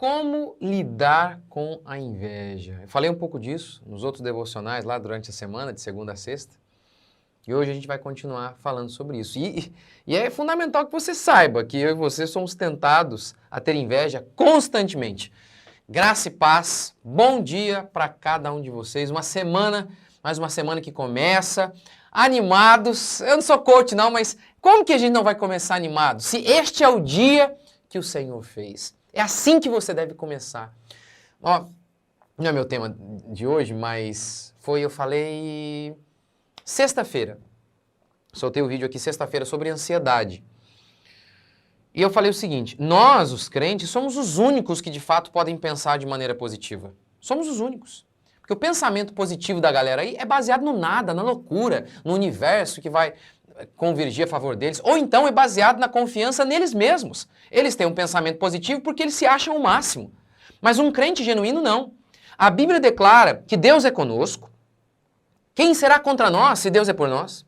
Como lidar com a inveja? Eu falei um pouco disso nos outros devocionais lá durante a semana, de segunda a sexta. E hoje a gente vai continuar falando sobre isso. E é fundamental que você saiba que eu e você somos tentados a ter inveja constantemente. Graça e paz, bom dia para cada um de vocês. Mais uma semana que começa, animados. Eu não sou coach não, mas como que a gente não vai começar animado? Se este é o dia que o Senhor fez. É assim que você deve começar. Ó, não é meu tema de hoje, mas eu falei sexta-feira. Soltei o vídeo aqui sexta-feira sobre ansiedade. E eu falei o seguinte, nós, os crentes, somos os únicos que de fato podem pensar de maneira positiva. Somos os únicos. Porque o pensamento positivo da galera aí é baseado no nada, na loucura, no universo que vai convergir a favor deles, ou então é baseado na confiança neles mesmos. Eles têm um pensamento positivo porque eles se acham o máximo. Mas um crente genuíno não. A Bíblia declara que Deus é conosco. Quem será contra nós se Deus é por nós?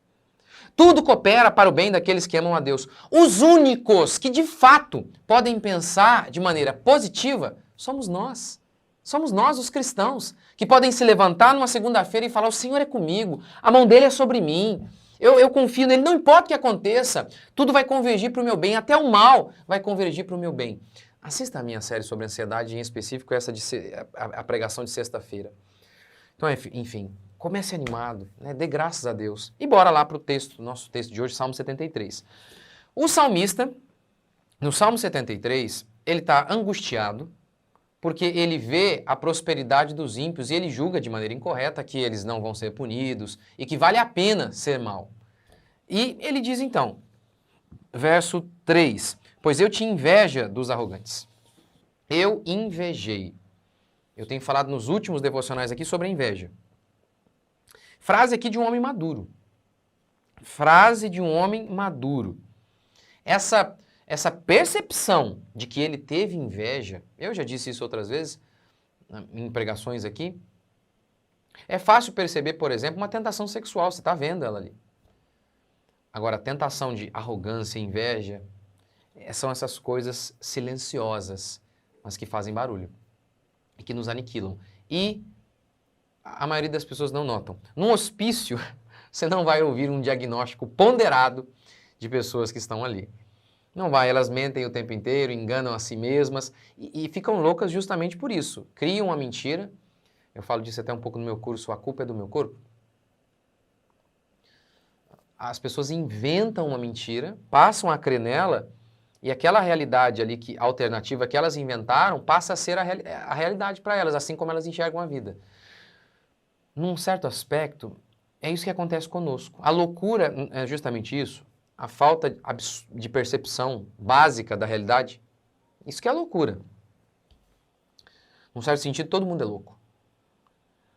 Tudo coopera para o bem daqueles que amam a Deus. Os únicos que de fato podem pensar de maneira positiva somos nós. Somos nós, os cristãos, que podem se levantar numa segunda-feira e falar: o Senhor é comigo, a mão dele é sobre mim. Eu confio nele, não importa o que aconteça, tudo vai convergir para o meu bem, até o mal vai convergir para o meu bem. Assista a minha série sobre ansiedade, em específico essa a pregação de sexta-feira. Então, enfim, comece animado, né? Dê graças a Deus. E bora lá para o texto, nosso texto de hoje, Salmo 73. O salmista, no Salmo 73, ele está angustiado, porque ele vê a prosperidade dos ímpios e ele julga de maneira incorreta que eles não vão ser punidos e que vale a pena ser mal. E ele diz então, verso 3, pois eu tinha inveja dos arrogantes. Eu invejei. Eu tenho falado nos últimos devocionais aqui sobre a inveja. Frase aqui de um homem maduro. Frase de um homem maduro. Essa percepção de que ele teve inveja, eu já disse isso outras vezes, em pregações aqui, é fácil perceber, por exemplo, uma tentação sexual, você está vendo ela ali. Agora, a tentação de arrogância e inveja são essas coisas silenciosas, mas que fazem barulho e que nos aniquilam. E a maioria das pessoas não notam. Num hospício, você não vai ouvir um diagnóstico ponderado de pessoas que estão ali. Não vai, elas mentem o tempo inteiro, enganam a si mesmas e ficam loucas justamente por isso. Criam uma mentira. Eu falo disso até um pouco no meu curso, A Culpa é do Meu Corpo. As pessoas inventam uma mentira, passam a crer nela e aquela realidade ali, alternativa que elas inventaram, passa a ser a realidade para elas, assim como elas enxergam a vida. Num certo aspecto, é isso que acontece conosco. A loucura é justamente isso. A falta de percepção básica da realidade, isso que é loucura. Num certo sentido, todo mundo é louco.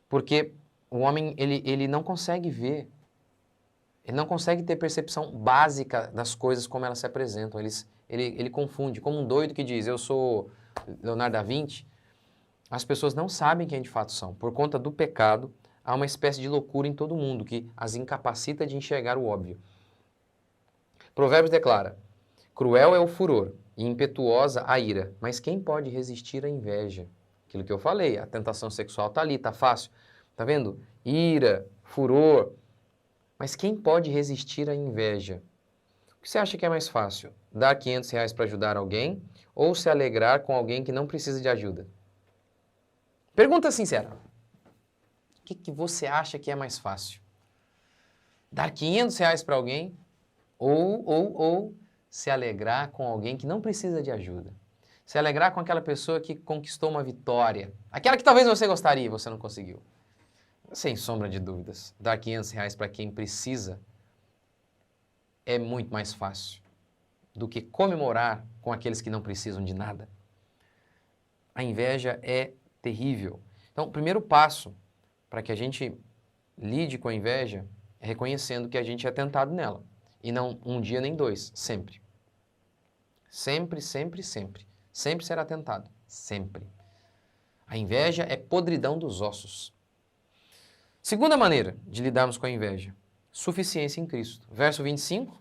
Porque o homem, ele não consegue ver, ele não consegue ter percepção básica das coisas como elas se apresentam. Ele confunde, como um doido que diz, eu sou Leonardo da Vinci. As pessoas não sabem quem de fato são. Por conta do pecado, há uma espécie de loucura em todo mundo que as incapacita de enxergar o óbvio. Provérbios declara, cruel é o furor e impetuosa a ira, mas quem pode resistir à inveja? Aquilo que eu falei, a tentação sexual está ali, está fácil. Está vendo? Ira, furor. Mas quem pode resistir à inveja? O que você acha que é mais fácil? Dar R$500 para ajudar alguém ou se alegrar com alguém que não precisa de ajuda? Pergunta sincera. O que você acha que é mais fácil? Dar R$500 para alguém ou se alegrar com alguém que não precisa de ajuda? Se alegrar com aquela pessoa que conquistou uma vitória. Aquela que talvez você gostaria e você não conseguiu. Sem sombra de dúvidas, dar R$500 para quem precisa é muito mais fácil do que comemorar com aqueles que não precisam de nada. A inveja é terrível. Então, o primeiro passo para que a gente lide com a inveja é reconhecendo que a gente é tentado nela. E não um dia nem dois, sempre. Sempre, sempre, sempre. Sempre será tentado. Sempre. A inveja é podridão dos ossos. Segunda maneira de lidarmos com a inveja, suficiência em Cristo. Verso 25.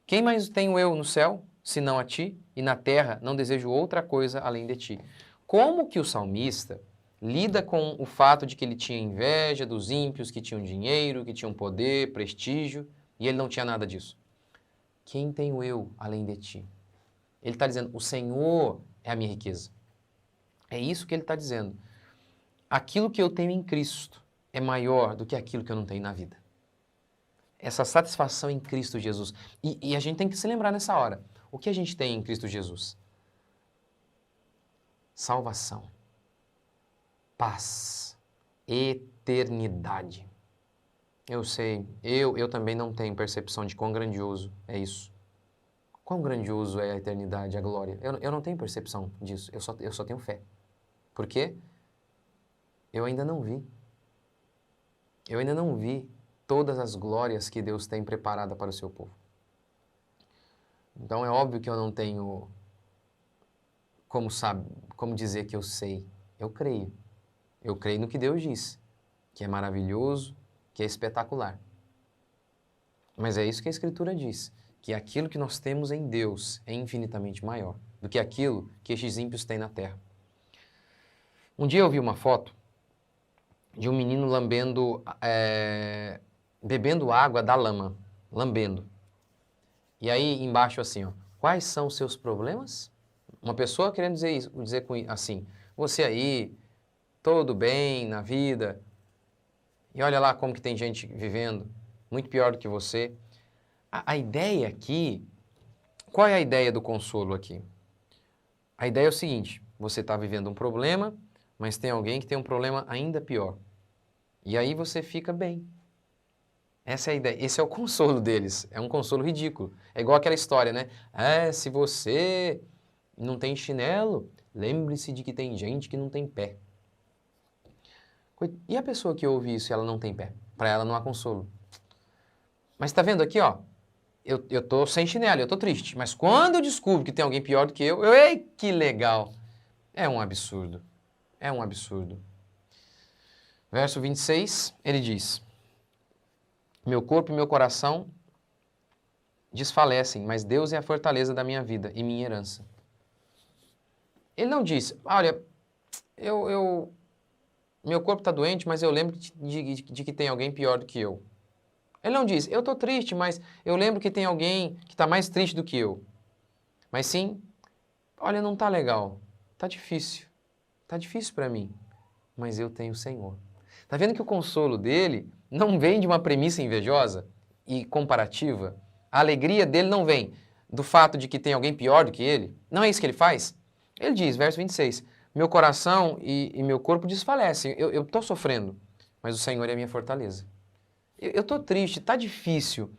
Quem mais tenho eu no céu? senão a ti, e na terra não desejo outra coisa além de ti. Como que o salmista lida com o fato de que ele tinha inveja dos ímpios, que tinham dinheiro, que tinham poder, prestígio, e ele não tinha nada disso? Quem tenho eu além de ti? Ele está dizendo, o Senhor é a minha riqueza. É isso que ele está dizendo. Aquilo que eu tenho em Cristo é maior do que aquilo que eu não tenho na vida. Essa satisfação em Cristo Jesus. E a gente tem que se lembrar nessa hora. O que a gente tem em Cristo Jesus? Salvação, paz, eternidade. Eu sei, eu também não tenho percepção de quão grandioso é isso. Quão grandioso é a eternidade, a glória. Eu não tenho percepção disso, eu só tenho fé. Por quê? Eu ainda não vi. Eu ainda não vi todas as glórias que Deus tem preparada para o seu povo. Então é óbvio que eu não tenho como dizer que eu sei. Eu creio. Eu creio no que Deus diz, que é maravilhoso, que é espetacular. Mas é isso que a Escritura diz, que aquilo que nós temos em Deus é infinitamente maior do que aquilo que estes ímpios têm na terra. Um dia eu vi uma foto de um menino bebendo água da lama, lambendo. E aí embaixo assim, ó, quais são os seus problemas? Uma pessoa querendo dizer isso, assim, você aí, todo bem na vida, e olha lá como que tem gente vivendo muito pior do que você. A ideia aqui, qual é a ideia do consolo aqui? A ideia é o seguinte, você está vivendo um problema, mas tem alguém que tem um problema ainda pior. E aí você fica bem. Essa é a ideia, esse é o consolo deles, é um consolo ridículo. É igual aquela história, né? Se você não tem chinelo, lembre-se de que tem gente que não tem pé. E a pessoa que ouve isso e ela não tem pé? Para ela não há consolo. Mas tá vendo aqui, ó? Eu tô sem chinelo, eu tô triste. Mas quando eu descubro que tem alguém pior do que ei, que legal. É um absurdo. É um absurdo. Verso 26, ele diz: meu corpo e meu coração desfalecem, mas Deus é a fortaleza da minha vida e minha herança. Ele não diz, olha, meu corpo está doente, mas eu lembro de que tem alguém pior do que eu. Ele não diz, eu estou triste, mas eu lembro que tem alguém que está mais triste do que eu. Mas sim, olha, não está legal, está difícil para mim, mas eu tenho o Senhor. Está vendo que o consolo dele não vem de uma premissa invejosa e comparativa? A alegria dele não vem do fato de que tem alguém pior do que ele. Não é isso que ele faz? Ele diz, verso 26, meu coração e meu corpo desfalecem, eu estou sofrendo, mas o Senhor é a minha fortaleza. Eu estou triste, está difícil,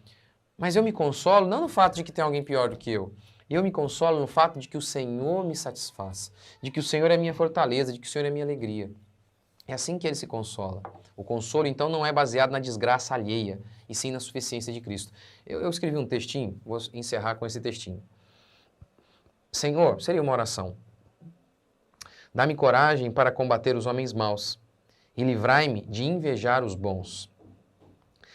mas eu me consolo não no fato de que tem alguém pior do que eu me consolo no fato de que o Senhor me satisfaz, de que o Senhor é a minha fortaleza, de que o Senhor é a minha alegria. É assim que ele se consola. O consolo, então, não é baseado na desgraça alheia, e sim na suficiência de Cristo. Eu escrevi um textinho, vou encerrar com esse textinho. Senhor, seria uma oração. Dá-me coragem para combater os homens maus e livrai-me de invejar os bons.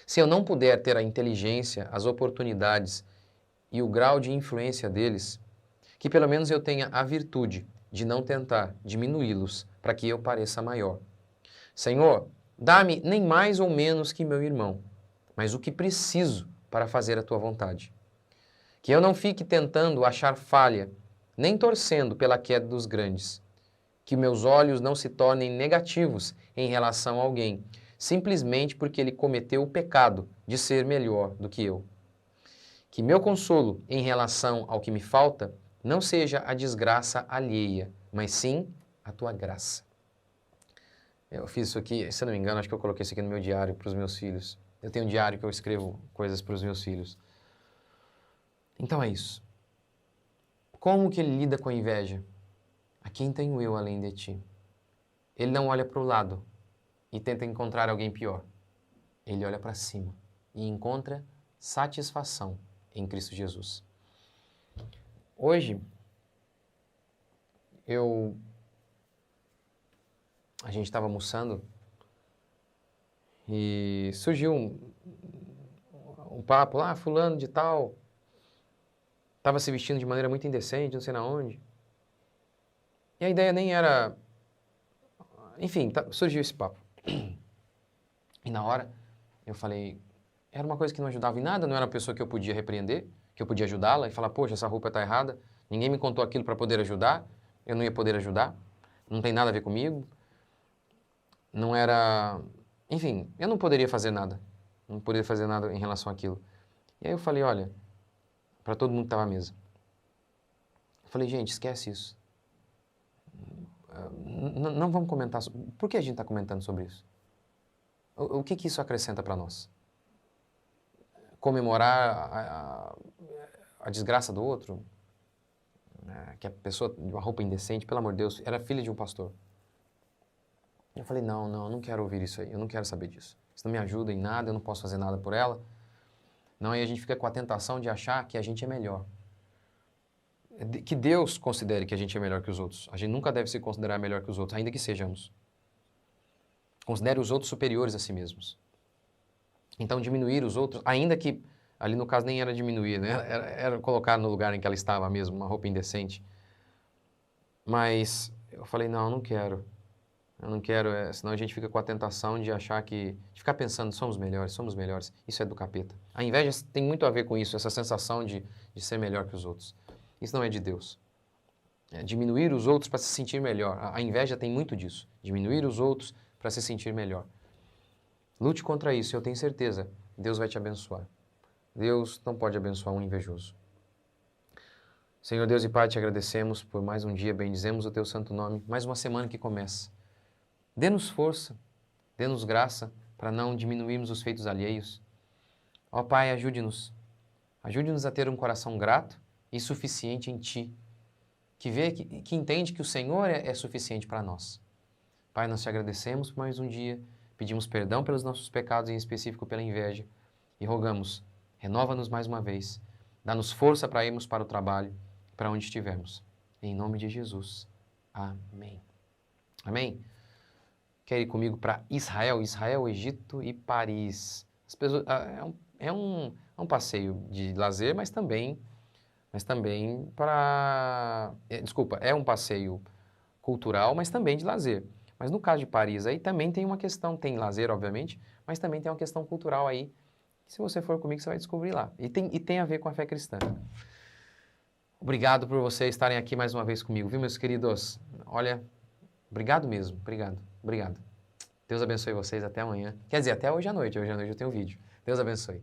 Se eu não puder ter a inteligência, as oportunidades e o grau de influência deles, que pelo menos eu tenha a virtude de não tentar diminuí-los para que eu pareça maior. Senhor, dá-me nem mais ou menos que meu irmão, mas o que preciso para fazer a tua vontade. Que eu não fique tentando achar falha, nem torcendo pela queda dos grandes. Que meus olhos não se tornem negativos em relação a alguém, simplesmente porque ele cometeu o pecado de ser melhor do que eu. Que meu consolo em relação ao que me falta não seja a desgraça alheia, mas sim a tua graça. Eu fiz isso aqui, se eu não me engano, acho que eu coloquei isso aqui no meu diário para os meus filhos. Eu tenho um diário que eu escrevo coisas para os meus filhos. Então é isso. Como que ele lida com a inveja? A quem tenho eu além de ti? Ele não olha para o lado e tenta encontrar alguém pior. Ele olha para cima e encontra satisfação em Cristo Jesus. Hoje, a gente estava almoçando e surgiu um papo lá, fulano de tal, estava se vestindo de maneira muito indecente, não sei na onde. E a ideia nem era... Enfim, surgiu esse papo. E na hora, eu falei... Era uma coisa que não ajudava em nada, não era uma pessoa que eu podia repreender, que eu podia ajudá-la e falar, poxa, essa roupa está errada, ninguém me contou aquilo para poder ajudar, eu não ia poder ajudar, não tem nada a ver comigo. Não era... Enfim, eu não poderia fazer nada. Não poderia fazer nada em relação àquilo. E aí eu falei, olha, para todo mundo que estava à mesa. Eu falei, gente, esquece isso. Não vamos comentar. Por que a gente está comentando sobre isso? O que isso acrescenta para nós? Comemorar a desgraça do outro? Que a pessoa de uma roupa indecente, pelo amor de Deus, era filha de um pastor. Eu falei, não quero ouvir isso aí, eu não quero saber disso. Isso não me ajuda em nada, eu não posso fazer nada por ela. Não, aí a gente fica com a tentação de achar que a gente é melhor. Que Deus considere que a gente é melhor que os outros. A gente nunca deve se considerar melhor que os outros, ainda que sejamos. Considere os outros superiores a si mesmos. Então, diminuir os outros, ainda que, ali no caso nem era diminuir, né? Era colocar no lugar em que ela estava mesmo, uma roupa indecente. Mas eu falei, não quero. Eu não quero, senão a gente fica com a tentação de achar de ficar pensando, somos melhores. Isso é do capeta. A inveja tem muito a ver com isso, essa sensação de ser melhor que os outros. Isso não é de Deus. É diminuir os outros para se sentir melhor. A inveja tem muito disso. Diminuir os outros para se sentir melhor. Lute contra isso, eu tenho certeza. Deus vai te abençoar. Deus não pode abençoar um invejoso. Senhor Deus e Pai, te agradecemos por mais um dia, bendizemos o teu santo nome, mais uma semana que começa. Dê-nos força, dê-nos graça para não diminuirmos os feitos alheios. Ó Pai, ajude-nos. Ajude-nos a ter um coração grato e suficiente em Ti, que entende que o Senhor é suficiente para nós. Pai, nós te agradecemos por mais um dia, pedimos perdão pelos nossos pecados, em específico pela inveja, e rogamos, renova-nos mais uma vez, dá-nos força para irmos para o trabalho, para onde estivermos. Em nome de Jesus. Amém. Amém? Quer ir comigo para Israel, Egito e Paris. As pessoas, é um passeio de lazer, mas também é um passeio cultural, mas também de lazer. Mas no caso de Paris aí também tem uma questão, tem lazer obviamente, mas também tem uma questão cultural aí, que se você for comigo você vai descobrir lá. E tem a ver com a fé cristã. Obrigado por vocês estarem aqui mais uma vez comigo, viu, meus queridos? Olha, obrigado mesmo, obrigado. Deus abençoe vocês, até amanhã. Quer dizer, até hoje à noite eu tenho vídeo. Deus abençoe.